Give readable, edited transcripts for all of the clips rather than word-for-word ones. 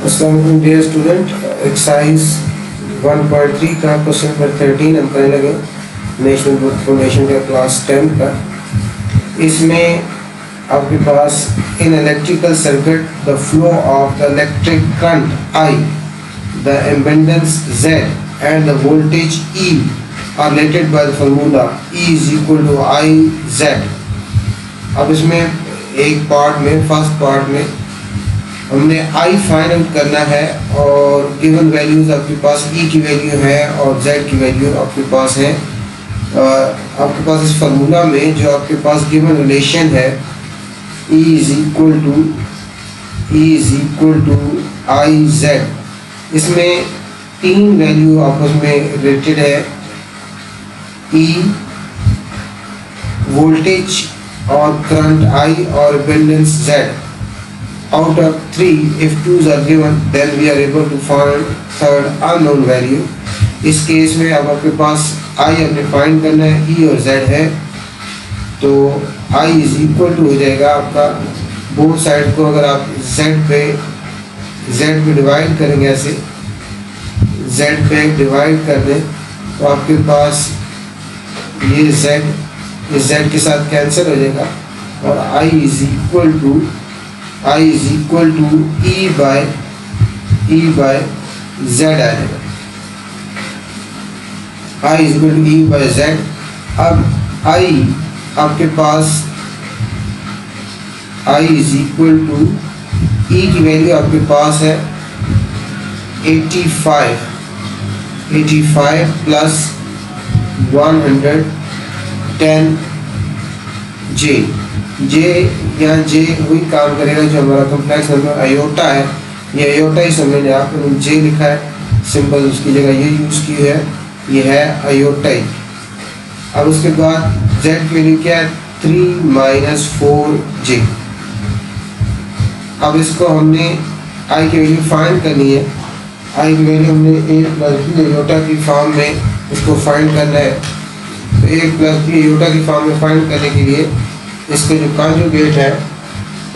अस्सलाम वालेकुम dear student, exercise 1.3 का क्वेश्चन नंबर 13 हम करने लगे नेशनल बुक फाउंडेशन का क्लास 10 का। इसमें आपके पास in electrical circuit the flow of the electric current I, the impedance Z and the voltage E are related by the formula E is equal to IZ। अब इसमें एक part में, first part में हमने I फाइंड आउट करना है और given values आपके पास E की वैल्यू है और Z की वैल्यू आपके पास है। आपके पास इस फार्मूला में जो आपके पास गिवन रिलेशन है E is equal to IZ, इसमें तीन वैल्यू आपस में रिलेटेड है। E वोल्टेज और करंट I और impedance Z। Out of 3, if 2's are given, then we are able to find third unknown value. इस केस में अब आपके पास I आपने फाइंड करना है, E और Z है, तो I इज इक्वल टू हो जाएगा आपका, बोथ साइड को अगर आप Z पे डिवाइड करेंगे, ऐसे Z पे डिवाइड कर दें तो आपके पास ये Z इस Z के साथ कैंसिल हो जाएगा और I is equal to E by Z आ जाएगा। I is equal to E by Z। अब I आपके पास I is equal to E की वैल्यू आपके पास है 85 प्लस 110 J यहाँ J वही काम करेगा जो हमारा कॉम्प्लेक्स नंबर आयोटा है। ये आयोटा ही समझ लें आप, J लिखा है सिंबल, उसकी जगह ये यूज़ की है, ये है आयोटा ही। अब उसके बाद Z की वैल्यू क्या है 3 माइनस 4J। अब इसको हमने I की वैल्यू फाइंड करनी है। I की वैल्यू हमने A प्लस बी आयोटा की फॉर्म में इसको फाइंड करना है। तो A प्लस बी आयोटा की फॉर्म में फाइंड करने के लिए इसके जो कॉन्जुगेट है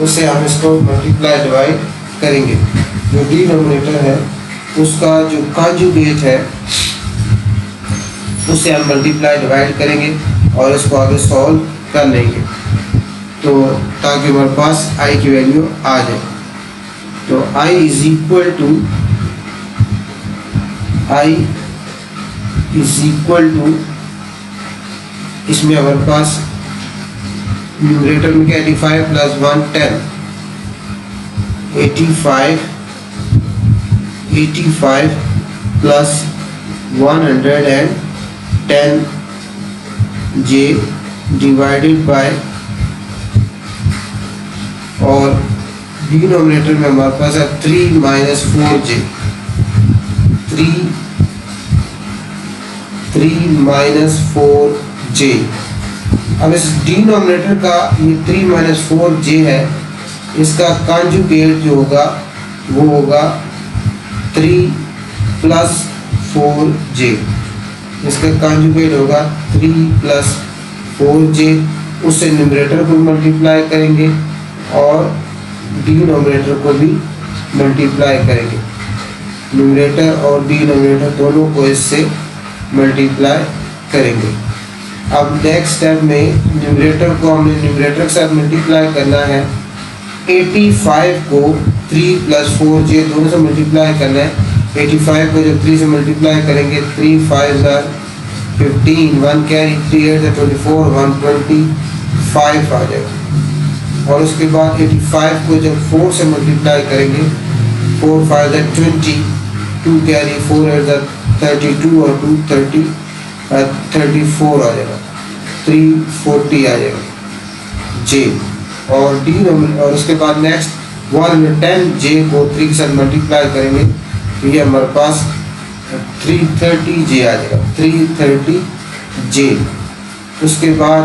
उससे हम इसको मल्टीप्लाई डिवाइड करेंगे। जो डिनोमिनेटर है उसका जो कॉन्जुगेट है उससे हम मल्टीप्लाई डिवाइड करेंगे और इसको आगे सॉल्व कर लेंगे, तो ताकि हमारे पास I की वैल्यू आ जाए। तो I इज इक्वल टू इसमें हमारे पास न्यूमरेटर में क्या 85 plus 110 85 plus 110 J divided by, और डिनोमिनेटर में हमारे पास है 3 माइनस 4J 3 माइनस 4J। अब इस डिनोमिनेटर का ये 3 माइनस 4J है, इसका कॉन्जुगेट जो होगा वो होगा 3 प्लस 4J। इसका कॉन्जुगेट होगा 3 प्लस 4J। उससे न्यूमरेटर को मल्टीप्लाई करेंगे और डिनोमिनेटर को भी मल्टीप्लाई करेंगे। न्यूमरेटर और डिनोमिनेटर दोनों को इससे मल्टीप्लाई करेंगे। अब नेक्स्ट स्टेप में न्यूमरेटर को हमने न्यूमरेटर के साथ मल्टीप्लाई करना है। 85 को 3 प्लस 4J दोनों से मल्टीप्लाई करना है। 85 को जब 3 से मल्टीप्लाई करेंगे 3 5 15, 1 कैरी 3 8 24, 125 आ जाएगा। और उसके बाद 85 को जब 4 से मल्टीप्लाई करेंगे 4 5 20, 2 कैरी 4 8 32 और 2 30 34 आ जाएगा, 340 आ जाएगा J। और और उसके बाद नेक्स्ट 110 J को 3 के साथ मल्टीप्लाई करेंगे तो ये हमारे पास 330 J आ जाएगा, 330 J। उसके बाद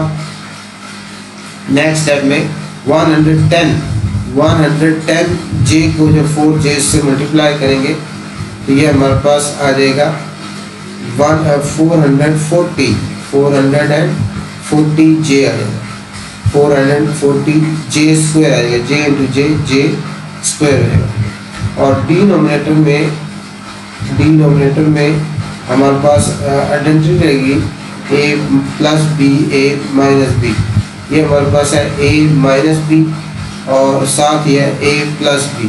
नेक्स्ट स्टेप में 110 J को जब 4J से मल्टीप्लाई करेंगे तो ये हमारे पास आ जाएगा 440 J आ जाएगा, 440 J स्क्वायर आ जाएगा, J इंटू J स्क्वायर हो जाएगा। और डिनोमिनेटर में हमारे पास आइडेंटिटी रहेगी a plus B a minus B. ये हमारे पास है a माइनस बी और साथ ही है a प्लस बी।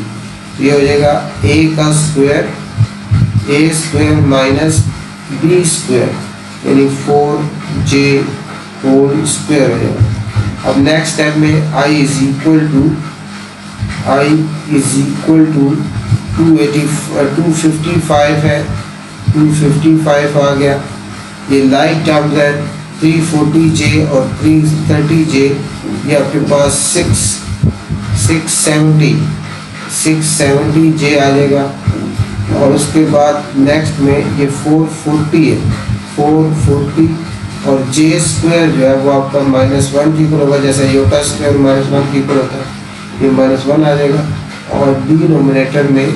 तो ये हो जाएगा a का square a square minus b square यानी 4j होल स्क्वायर हो जाएगा। अब नेक्स्ट स्टेप में i इज इक्वल टू 255 है, 255 आ गया। ये लाइक टर्म्स है 340j और 330j, ये आपके पास 670j आ जाएगा। और उसके बाद नेक्स्ट में ये 440 है, 440 और j स्क्वायर जो है वो आपका -1 की इक्वल होगा, जैसे योटा स्क्वायर -1 की इक्वल होता है, ये -1 आ जाएगा। और डिनोमिनेटर में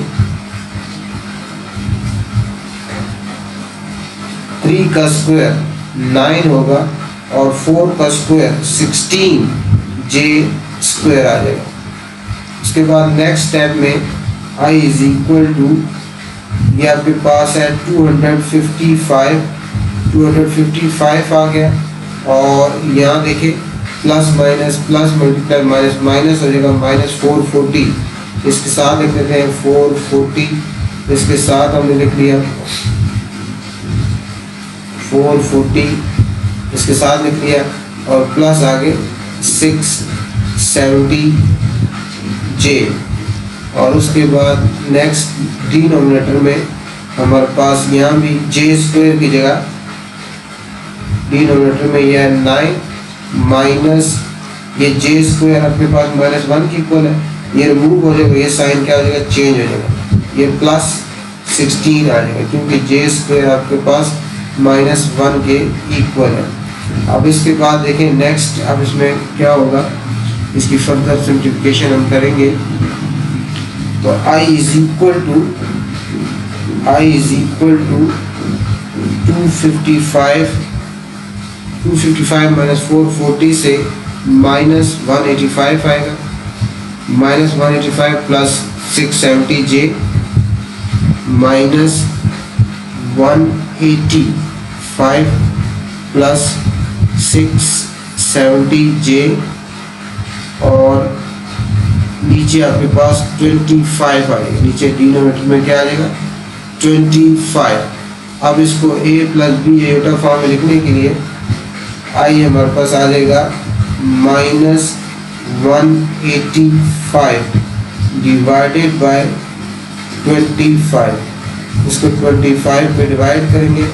3 का स्क्वायर 9 होगा और 4 का स्क्वायर 16j स्क्वायर आ जाएगा। उसके बाद नेक्स्ट स्टेप में i इज इक्वल टू, ये आपके पास है 255 आ गया। और यहाँ देखिए प्लस मल्टीप्लाई माइनस हो जाएगा -440। इसके साथ लिख लेते हैं 440, इसके साथ हमने लिख लिया 440, इसके साथ लिख लिया और प्लस आगे 670j। और उसके बाद नेक्स्ट डिनोमिनेटर में हमारे पास यहाँ भी j स्क्वायर की जगह डिनोमिनेटर में यह 9 माइनस ये j स्क्वायर अपने पास -1 की इक्वल है, ये रिमूव हो जाएगा, ये साइन क्या हो जाएगा, चेंज हो जाएगा, ये प्लस 16 आ जाएगा क्योंकि j स्क्वायर आपके पास -1 के इक्वल है। अब इसके बाद देखें नेक्स्ट, अब इसमें क्या होगा, इसकी फर्दर सिंप्लीफिकेशन हम करेंगे। तो i is equal to 255 minus 440 से -185 आएगा, -185 plus 670j minus 185 plus 670j और नीचे आपके पास 25 आएगा, नीचे डिनोमिनेटर में क्या आ जाएगा 25। अब इसको a plus B iota form में लिखने के लिए i हमारे पास आ जाएगा -185 डिवाइडेड बाय 25। इसको 25 पे डिवाइड करेंगे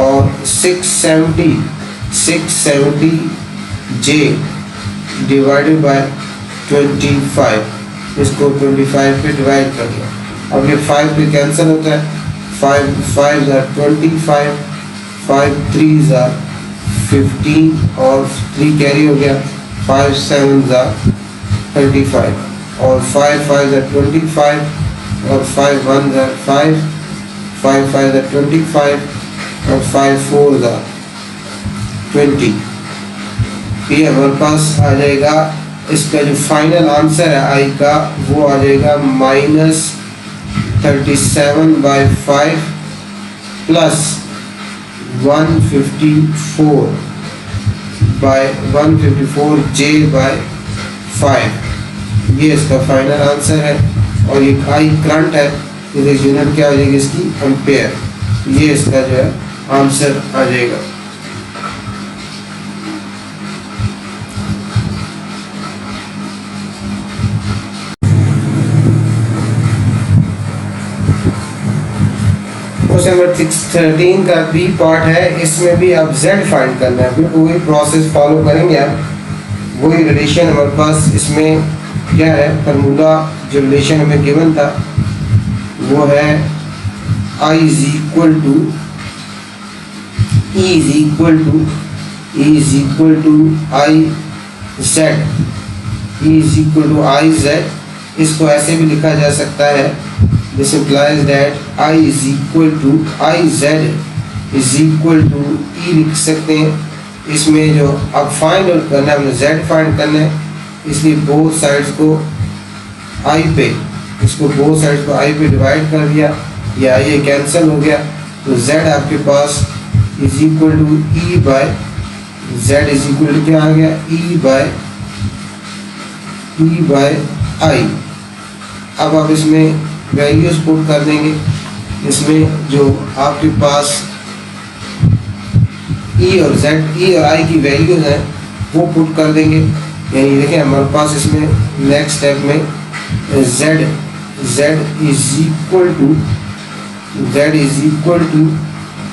और 670j डिवाइडेड बाय 25, इसको 25 पे डिवाइड कर दिया। अब ये 5 पे कैंसिल होता है, 5 5s are 25, 5 3s are 15 और 3 कैरी हो गया, 5 7s are 35 और 5 5s are 25 और 5 1s are 5, 5 5s are 25 और 5 4s are 20। ये हमारे पास आ जाएगा, इसका जो फाइनल आंसर है i का वो आ जाएगा -37/5 प्लस 154j/5। ये इसका फाइनल आंसर है। और ये i करंट है, इस यूनिट क्या हो जाएगी इसकी, एम्पेयर। ये इसका जो है आंसर आ जाएगा। नंबर 13 का बी पार्ट है, इसमें भी आप z फाइंड करना है, बिल्कुल वही प्रोसेस फॉलो करेंगे आप, वही रिलेशन हमारे पास इसमें क्या है, फार्मूला जो रिलेशन हमें गिवन था वो है i is equal to i z। इसको ऐसे भी लिखा जा सकता है, this implies that i is equal to iz is equal to e लिख सकते हैं। इसमें जो अब फाइंड आउट करना है, हमने z फाइंड करना है, इसलिए बोथ साइड्स को i पे इसको बोथ साइड को i पे डिवाइड कर दिया, ये i ये कैंसिल हो गया, तो z आपके पास is equal to E by z is equal to क्या आ गया, ई बाय आई। अब आप इसमें वैल्यूज पुट कर देंगे, इसमें जो आपके पास ई और आई की वैल्यूज हैं वो पुट कर देंगे। यानी देखिए हमारे पास इसमें नेक्स्ट स्टेप में z is equal to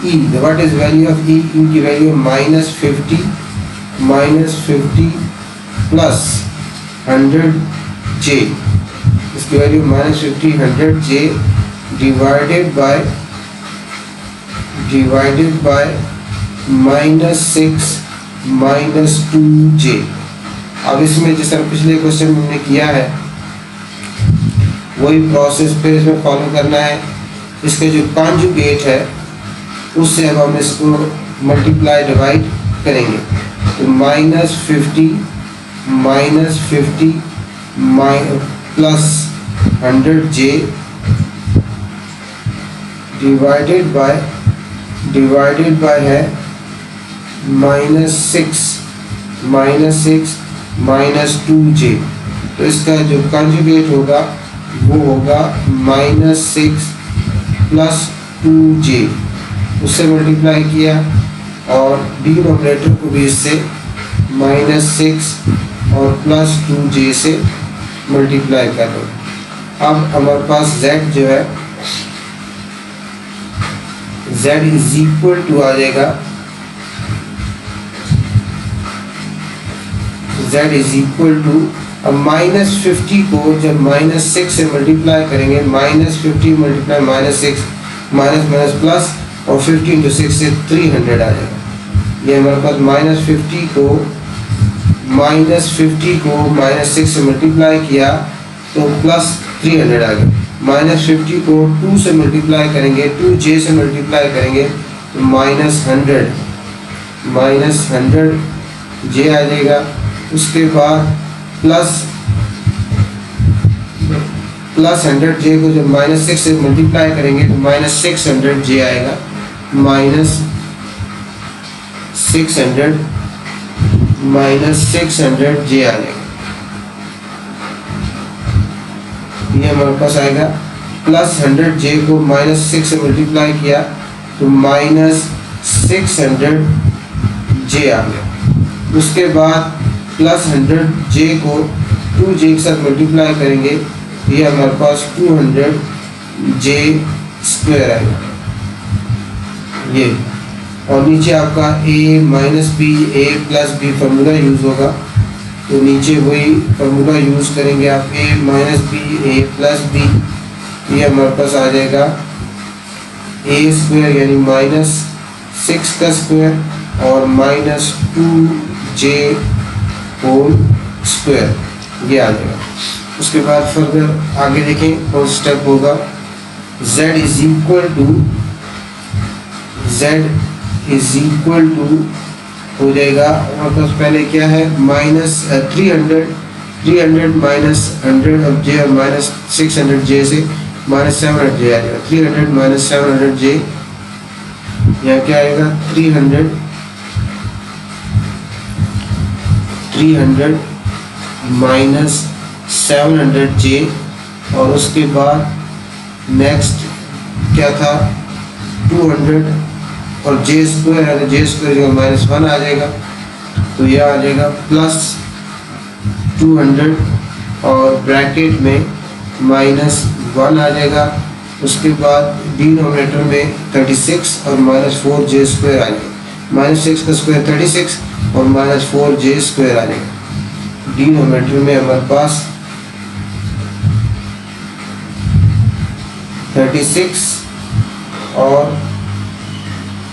E, what is value of E, की वैल्यू -50 प्लस 100j, इसकी value -50 100j divided by -6 -2j। अब इसमें जिस तरह पिछले क्वेश्चन में हमने किया है वही प्रोसेस फिर इसमें फॉलो करना है। इसके जो कॉन्जुगेट है उससे अब हम इसको मल्टीप्लाई डिवाइड करेंगे, तो -50 प्लस 100j डिवाइडेड बाय है -6 -2j। तो इसका जो कॉन्जुगेट होगा वो होगा -6 प्लस 2j, उससे मल्टीप्लाई किया और डिनोमिनेटर को भी इससे -6 और प्लस 2j से मल्टीप्लाई कर दो। अब हमारे पास z जो है z इज इक्वल टू आ जाएगा, z इज इक्वल टू, अब -50 को जब -6 से मल्टीप्लाई करेंगे, -50 मल्टीप्लाई -6 माइनस प्लस और 50 इंटू 6 से 300 आ जाएगा। ये हमारे पास -50 को -6 से मल्टीप्लाई किया तो प्लस 300 आ गया। -50 को 2 से मल्टीप्लाई करेंगे, 2j से मल्टीप्लाई करेंगे तो -100j आ जाएगा। उसके बाद प्लस 100j को जब -6 से मल्टीप्लाई करेंगे तो -600j आएगा, -600j आ जाएगा। ये हमारे पास आएगा। प्लस 100j को -6 से मल्टीप्लाई किया तो -600j आ गया। उसके बाद प्लस 100j को 2j के साथ मल्टीप्लाई करेंगे, ये हमारे पास 200j स्क्वायर आएगा ये। और नीचे आपका a plus b formula use होगा, तो नीचे वही फार्मूला यूज करेंगे आप, a प्लस b, ये हमारे पास आ जाएगा a स्क्वायर यानी -6 का स्क्वायर और -2j होल स्क्वायर, ये आ जाएगा। उसके बाद फर्दर आगे देखें कौन स्टेप होगा, z इज इक्वल टू हो जाएगा हमारे पास पहले क्या है -300 माइनस 100 अब j और -600j से -700j आ जाएगा। 300 - 700j यहाँ क्या आएगा, 300 -700j और उसके बाद नेक्स्ट क्या था 200 और j स्क्वायर है, j स्क्वायर जो -1 आ जाएगा, तो यह आ जाएगा प्लस 200 और ब्रैकेट में -1 आ जाएगा। उसके बाद डिनोमिनेटर में 36 और -4j स्क्वायर आ जाएगा, -6 का स्क्वायर 36 और -4j स्क्वायर आ जाएगा। डिनोमिनेटर में हमारे पास 36 और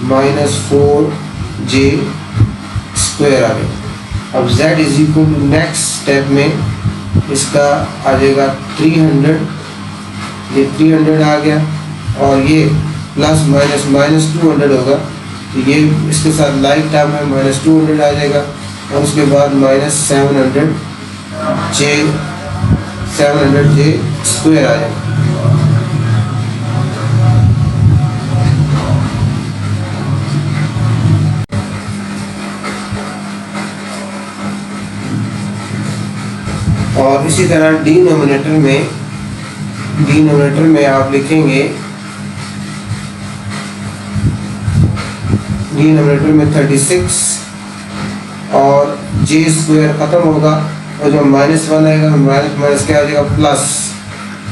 -4j स्क्वायर आ गया। अब z is equal to next step में इसका आ जाएगा 300, ये 300 आ गया और ये प्लस -200 होगा, तो ये इसके साथ लाइक टर्म में -200 आ जाएगा और उसके बाद -700j स्क्वायर आ जाएगा। और इसी तरह डिनोमिनेटर में आप लिखेंगे, डिनोमिनेटर में 36 और जे स्क्वायर खत्म होगा और जो -1 आएगा माइनस क्या हो जाएगा प्लस,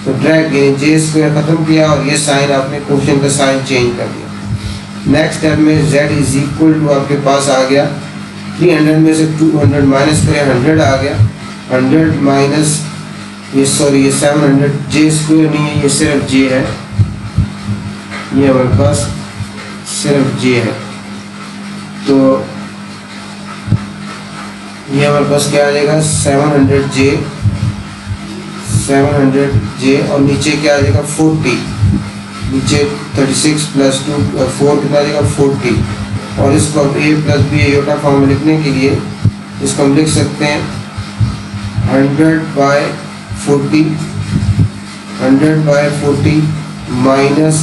तो डायरेक्ट जे स्क्वायर खत्म किया और ये साइन आपने क्वेश्चन का साइन चेंज कर दिया। नेक्स्ट स्टेप में z इज इक्वल टू आपके पास आ गया 300 में से 200 माइनस करें 100 आ गया, 100 माइनस ये 700, जे स्क्वायर नहीं है, ये सिर्फ जे है, ये हमारे पास सिर्फ जे है, तो ये हमारे पास क्या आ जाएगा 700J और नीचे क्या आ जाएगा 40, नीचे 36 प्लस 2 4 कितना आ जाएगा 40। और इसको अब a plus B iota form में लिखने के लिए इसको हम लिख सकते हैं 100/40 माइनस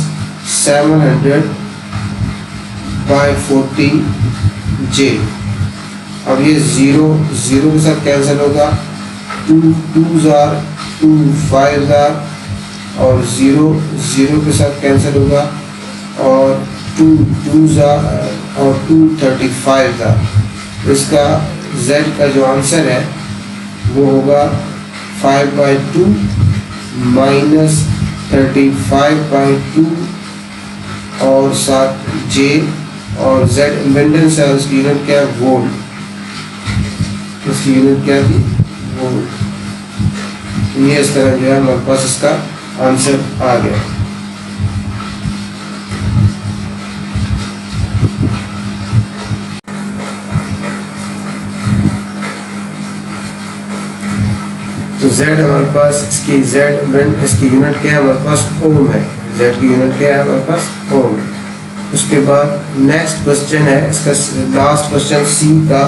700/40J। अब ये 0 के साथ कैंसिल होगा, 2 2s are 2 5s are और 0 के साथ कैंसिल होगा और 2 2s are और 2 35s are। इसका z का जो आंसर है वो होगा 5/2 माइनस 35/2 और साथ j और z इम्पीडेंस है, उसकी यूनिट क्या है वोल्ट, इसकी यूनिट क्या थी वोल्ट। ये इस तरह जो है हमारे पास इसका आंसर आ गया। तो z हमारे पास इसकी इसकी यूनिट क्या है हमारे पास ओम है, z की यूनिट क्या है हमारे पास ओम है। उसके बाद नेक्स्ट क्वेश्चन है, इसका लास्ट क्वेश्चन सी का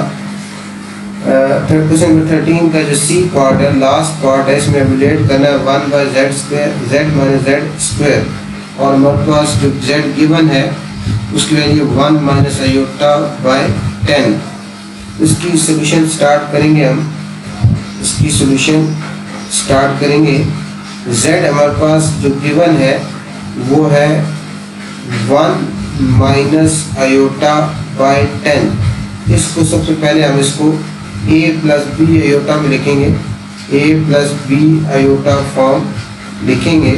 थर्ड क्वेश्चन में 13 का जो सी पार्ट है, लास्ट पार्ट है, इसमें रिलेट करना है 1/z² z माइनस z² और हमारे पास जो z गिवन है उसकी वैल्यू 1 माइनस i/10। इसकी सोल्यूशन स्टार्ट करेंगे हम, इसकी सोल्यूशन स्टार्ट करेंगे। z हमारे पास जो गिवन है वो है 1 माइनस i/10। इसको सबसे पहले हम इसको a प्लस बी आयोटा में लिखेंगे, a plus B iota form लिखेंगे।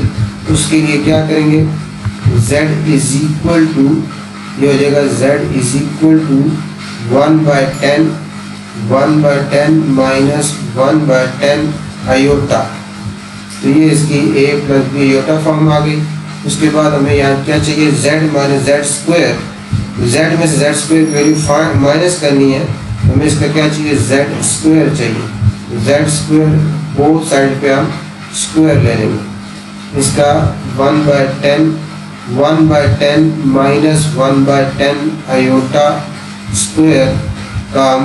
उसके लिए क्या करेंगे z इज इक्वल टू, ये हो जाएगा z is equal to 1/10 minus 1/10 iota. तो ये इसकी a plus B iota form आ गई। उसके बाद हमें यहाँ क्या चाहिए z माइनस z², z में से z² वैल्यू माइनस करनी है, हमें इसका क्या चाहिए z² चाहिए, z² बोथ साइड पे हम स्क्वायर ले लेंगे। इसका 1/10 माइनस 1/10 आयोटा स्क्वायर का हम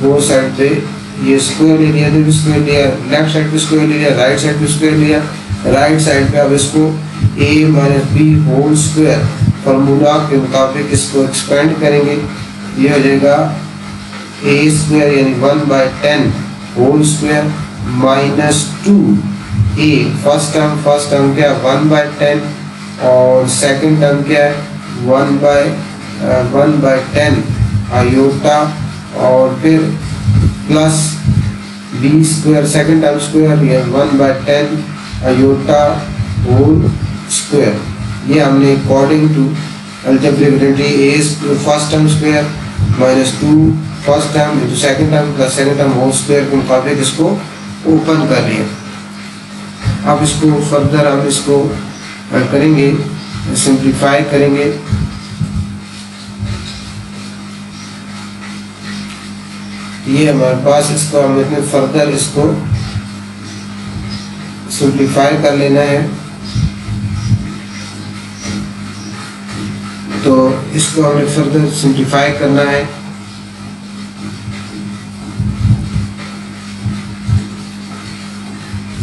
बोथ साइड पे ये स्क्वायर ले लिया, जब स्क्वायर लिया लेफ्ट साइड पे स्क्वायर ले लिया, राइट साइड पे स्क्वायर लिया, राइट साइड पे अब इसको a minus B whole square formula के मुताबिक इसको एक्सपेंड करेंगे। ये हो जाएगा a² यानी 1/10 whole square minus 2a। First term क्या है 1/10 और सेकंड टर्म क्या है 1/10 आयोटा और फिर plus b² second term square या 1/10 आयोटा होल स्क्वायर। ये हमने according to algebraic identity a first term square minus 2 first term into second term plus second term whole square के मुताबिक इसको ओपन कर लिया। अब इसको फर्दर हम इसको करेंगे, सिंप्लीफाई करेंगे। ये हमारे पास इसको हम इतने फर्दर इसको सिंप्लीफाई कर लेना है, तो इसको हमें फर्दर सिंप्लीफाई करना है।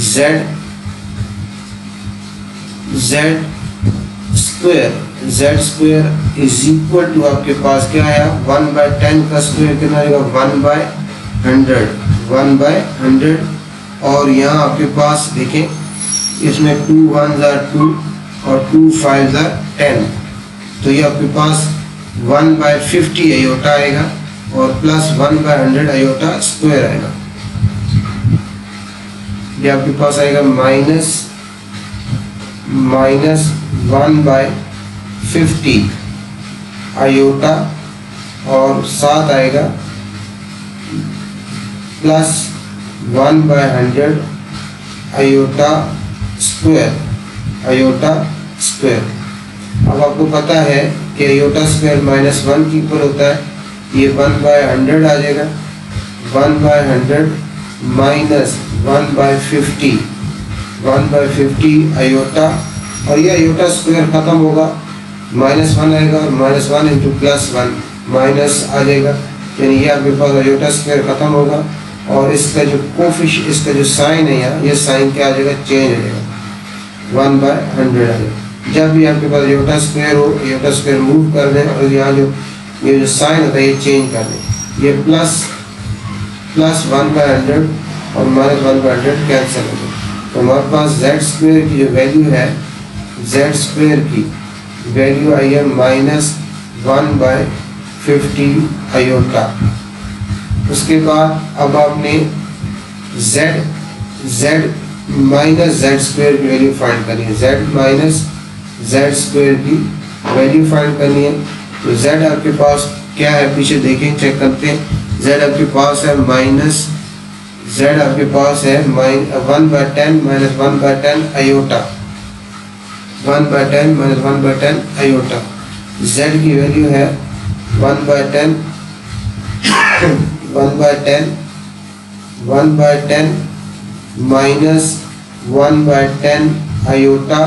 z Z square is equal to आपके पास क्या है 1/10 का स्क्वायर कितना आएगा 1/100 और यहाँ आपके पास देखें इसमें 2 1s are 2 और 2 5s are 10 तो ये आपके पास 1/50 आयोटा आएगा और प्लस 1/100 आयोटा स्क्वायर आएगा। ये आपके पास आएगा माइनस 1/50 आयोटा और साथ आएगा प्लस 1/100 आयोटा स्क्वायर। अब आपको पता है कि आयोटा स्क्वायर -1 के इक्वल होता है, ये 1/100 आ जाएगा 1/100 माइनस 1/50 आयोटा और ये आयोटा स्क्वायर खत्म होगा -1 आएगा और -1 इंटू +1 माइनस आ जाएगा यानी ये आपके पास आयोटा स्क्वायर खत्म होगा और इसका जो कोफिशिएंट इसका जो साइन है यहाँ ये साइन क्या आ जाएगा चेंज हो जाएगा 1/100 आ जाएगा। जब भी आपके पास आयोटा स्क्वायर हो आयोटा स्क्वायर मूव कर दें और यहाँ जो ये जो साइन होता है ये चेंज कर दें, ये प्लस 1/100 और -1/100 कैंसिल हो जाए तो हमारे पास जेड स्क्वायर की जो वैल्यू है जेड स्क्वायर की वैल्यू आई है -1/50 आयोटा। उसके बाद अब आपने z माइनस जेड स्क्वायर की वैल्यू फाइंड करनी है, z माइनस जेड स्क्वायर की वैल्यू फाइंड करनी है तो z आपके पास क्या है पीछे देखें चेक करते हैं। z आपके पास है 1/10 minus 1/10 iota 1/10 minus 1/10 iota. z की वैल्यू है 1/10 माइनस 1/10 आयोटा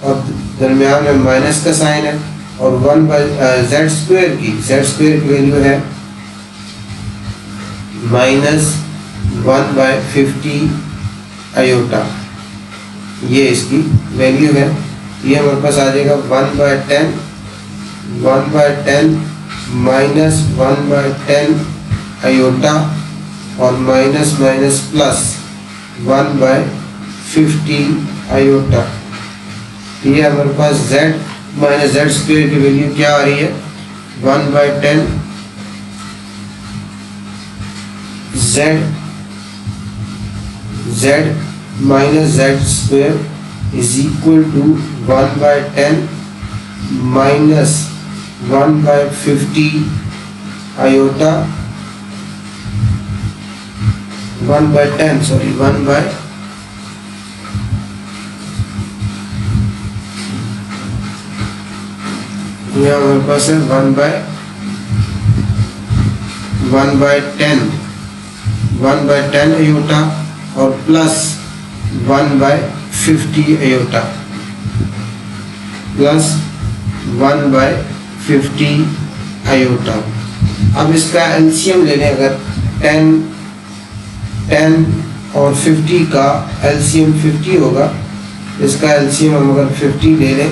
और दरमियान में माइनस का साइन है और जेड स्क्वायर की वैल्यू है -1/50 आयोटा। ये इसकी वैल्यू है, ये हमारे पास आ जाएगा 1/10 माइनस 1/10 आयोटा और माइनस प्लस 1/50 आयोटा। ये हमारे पास z माइनस जेड स्क्वायर की वैल्यू क्या आ रही है 1/10 z minus Z square is equal to 1/10 minus 1/50 iota 1/10 यहाँ हमारे पास है 1/10 आयोटा और प्लस 1/50 आयोटा प्लस 1/50 आयोटा। अब इसका एलसीएम ले लें, अगर 10 और 50 का एलसीएम 50 होगा, इसका एलसीएम हम अगर 50 ले लें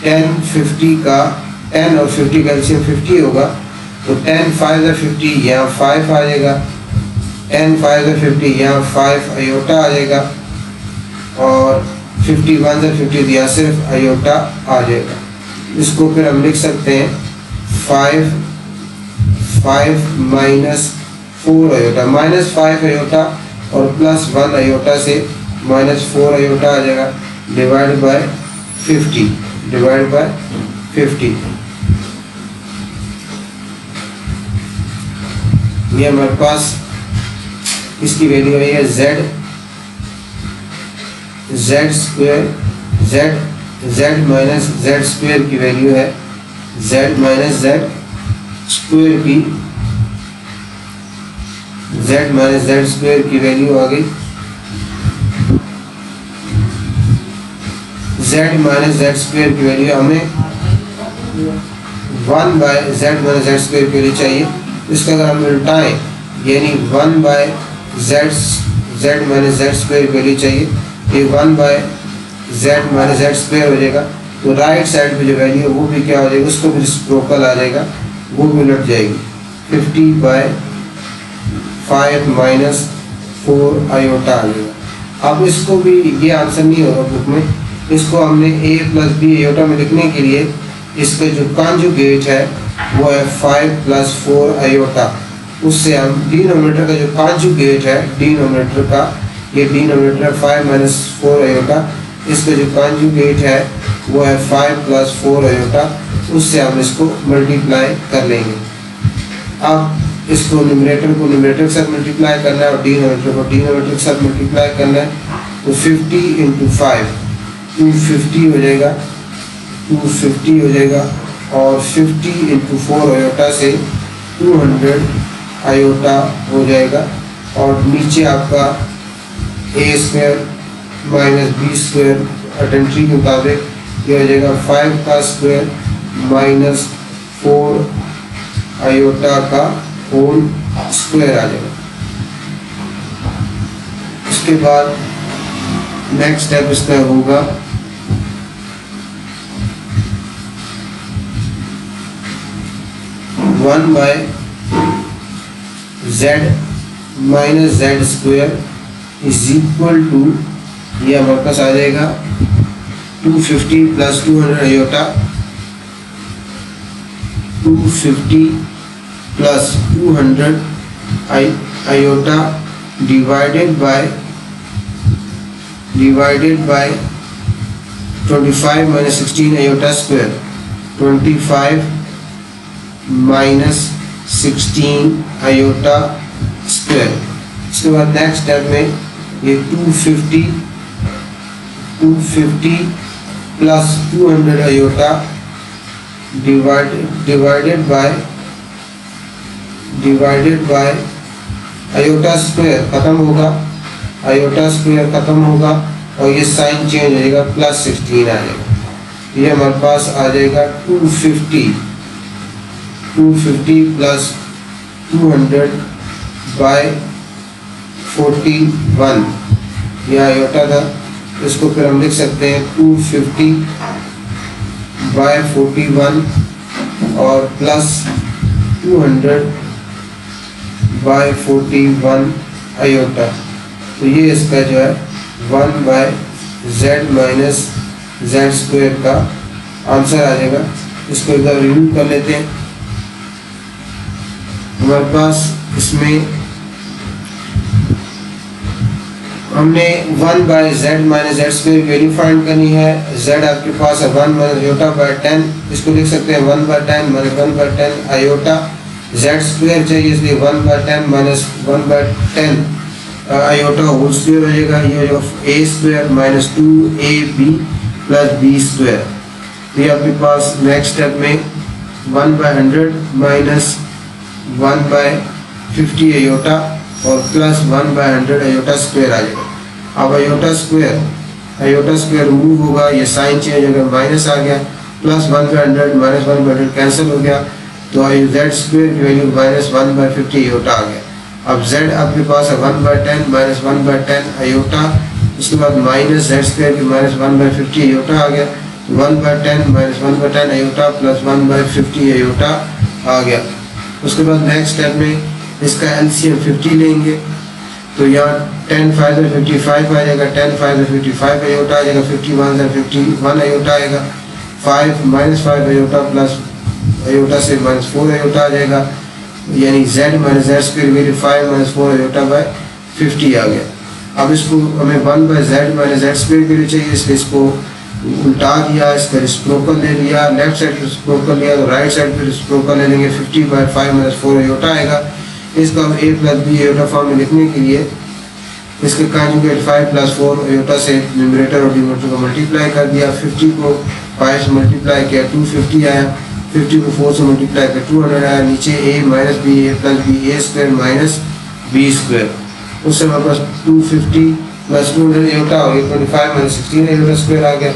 10 और 50 का एलसीएम 50 होगा तो 10 5 50 यहाँ 5 आ जाएगा 10 5 50 यहाँ 5 आयोटा आ जाएगा और 50 1 50 यहाँ सिर्फ आयोटा आ जाएगा। इसको फिर हम लिख सकते हैं 5 माइनस 4 आयोटा -5 आयोटा और प्लस 1 आयोटा से -4 आयोटा आ जाएगा डिवाइड बाय 50 ये हमारे पास इसकी वैल्यू आई है z माइनस जेड स्क्वायर की वैल्यू है z माइनस जेड स्क्वायर की वैल्यू आ गई z माइनस जेड स्क्वायर की वैल्यू हमें 1/z माइनस जेड स्क्वायर की वैल्यू चाहिए। इसका अगर हम उल्टाएं यानी 1/z माइनस जेड स्क्वायर की वैल्यू चाहिए, ये 1/z Z minus Z square हो जाएगा। तो राइट साइड पे जो वैल्यू है वो भी क्या हो जाएगा, उसको भी रेसिप्रोकल आ जाएगा, वो भी उलट जाएगी। 50/5 माइनस 4 आयोटा आ जाएगा। अब इसको भी, ये आंसर नहीं होगा बुक में, इसको हमने a प्लस बी आयोटा में लिखने के लिए इसका जो कॉन्जुगेट है वो है 5 प्लस 4 आयोटा। उससे हम डिनोमिनेटर का जो कॉन्जुगेट है, डिनोमिनेटर का, ये डिनोमिनेटर 5 माइनस 4 आयोटा, इसका जो कॉन्जुगेट है वो है 5 प्लस 4 आयोटा, उससे हम इसको मल्टीप्लाई कर लेंगे। अब इसको न्यूमरेटर को न्यूमरेटर के साथ मल्टीप्लाई करना है और डिनोमिनेटर को डिनोमिनेटर के साथ मल्टीप्लाई करना है। तो 50 × 5 250 हो जाएगा, 250 हो जाएगा, और 50 × 4 आयोटा से 200 आयोटा हो जाएगा। और नीचे आपका a square minus B square identity के मुताबिक ये हो जाएगा 5 का स्क्वायर माइनस 4 आयोटा का होल स्क्वायर आ जाएगा। उसके बाद नेक्स्ट स्टेप इसका होगा 1/z minus Z square is equal to, ये हमारे पास आ जाएगा 250 plus 200 iota, 250 plus 200 iota divided by 25 minus 16 iota square, 25 minus 16 iota square. इसके बाद नेक्स्ट स्टेप में ये 250 plus 200 iota divided bye iota square खत्म होगा, आयोटा स्क्वायर खत्म होगा और ये साइन चेंज हो जाएगा, प्लस 16 आ जाएगा। ये हमारे पास आ जाएगा 250 प्लस 200 बाय 41, यह आयोटा था। इसको फिर हम लिख सकते हैं 250 बाय 41 और प्लस 200 बाय 41 आयोटा। तो ये इसका जो है 1/z माइनस जेड स्क्वायर का आंसर आ जाएगा। इसको एक बार रिव्यू कर लेते हैं। हमारे पास इसमें हमने 1/z minus Z square value find करनी है। z आपके पास है 1 माइनस आयोटा बाय 10, इसको लिख सकते हैं 1/10 माइनस 1/10 आयोटा। z स्क्वायर चाहिए इसलिए 1/10 माइनस 1/10 आयोटा होल स्क्वायर हो जाएगा। ये हो जाएगा a square minus 2ab plus b square. ये आपके पास नेक्स्ट स्टेप में 1/100 माइनस 1/50 आयोटा और प्लस 1/100 आयोटा स्क्वायर आ जाएगा। अब आयोटा स्क्वायर रिमूव होगा, ये साइन चेंज हो गया, माइनस आ गया, प्लस 1/100 माइनस 1/100 कैंसिल हो गया, तो जेड स्क्वायर की वैल्यू माइनस 1/50 आयोटा आ गया। अब z आपके पास है 1/10 माइनस 1/10 आयोटा, उसके बाद माइनस जेड स्क्वायर की माइनस 1/50 आयोटा आ गया, 1/10 माइनस 1/10 आयोटा प्लस 1/50 आयोटा आ गया। उसके बाद नेक्स्ट स्टेप में इसका एलसीएम 50 लेंगे, तो यहाँ 10 5 55 आ जाएगा, 10 5 55 आयोटा आ जाएगा, 51 51 आयोटा आएगा, 5 माइनस 5 आयोटा प्लस आयोटा से माइनस 4 आयोटा आ जाएगा, यानी z minus Z square value 5 minus 4 iota by 50 आ गया। अब इसको हमें 1/z माइनस जेड स्क्वायर के लिए चाहिए, इसलिए इसको उल्टा दिया, इसका रेसिप्रोकल ले लिया, लेफ्ट साइड रेसिप्रोकल लिया तो राइट साइड पे रेसिप्रोकल ले लेंगे, 50/5 माइनस 4 आयोटा आएगा। इसको हम a plus B iota form में लिखने के लिए इसके कॉन्जुगेट 5 प्लस 4 आयोटा से न्यूमरेटर और डिनोमिनेटर को मल्टीप्लाई कर दिया। 50 को 5 से मल्टीप्लाई किया 250 आया, 50 को 4 से मल्टीप्लाई किया 200 आया, नीचे a minus B a plus B a square minus b square. उससे हमारे पास 250 प्लस 200 आयोटा हो गया, 25 माइनस 16 आयोटा स्क्वायर आ गया,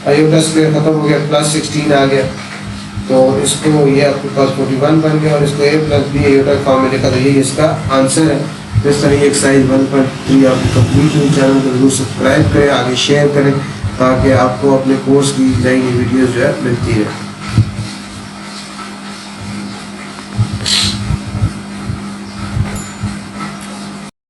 आयोटा स्क्वायर खत्म हो गया, प्लस 16 आ गया, तो इसको ये आपके पास 41 बन गया और इसको a plus B iota form में लिखा, तो ये इसका आंसर है। तो इस तरह एक्सरसाइज 1.3 आपको कंप्लीट हुई। चैनल को जरूर सब्सक्राइब करें, आगे शेयर करें ताकि आपको अपने कोर्स की नई नई वीडियोस जो है मिलती रहे।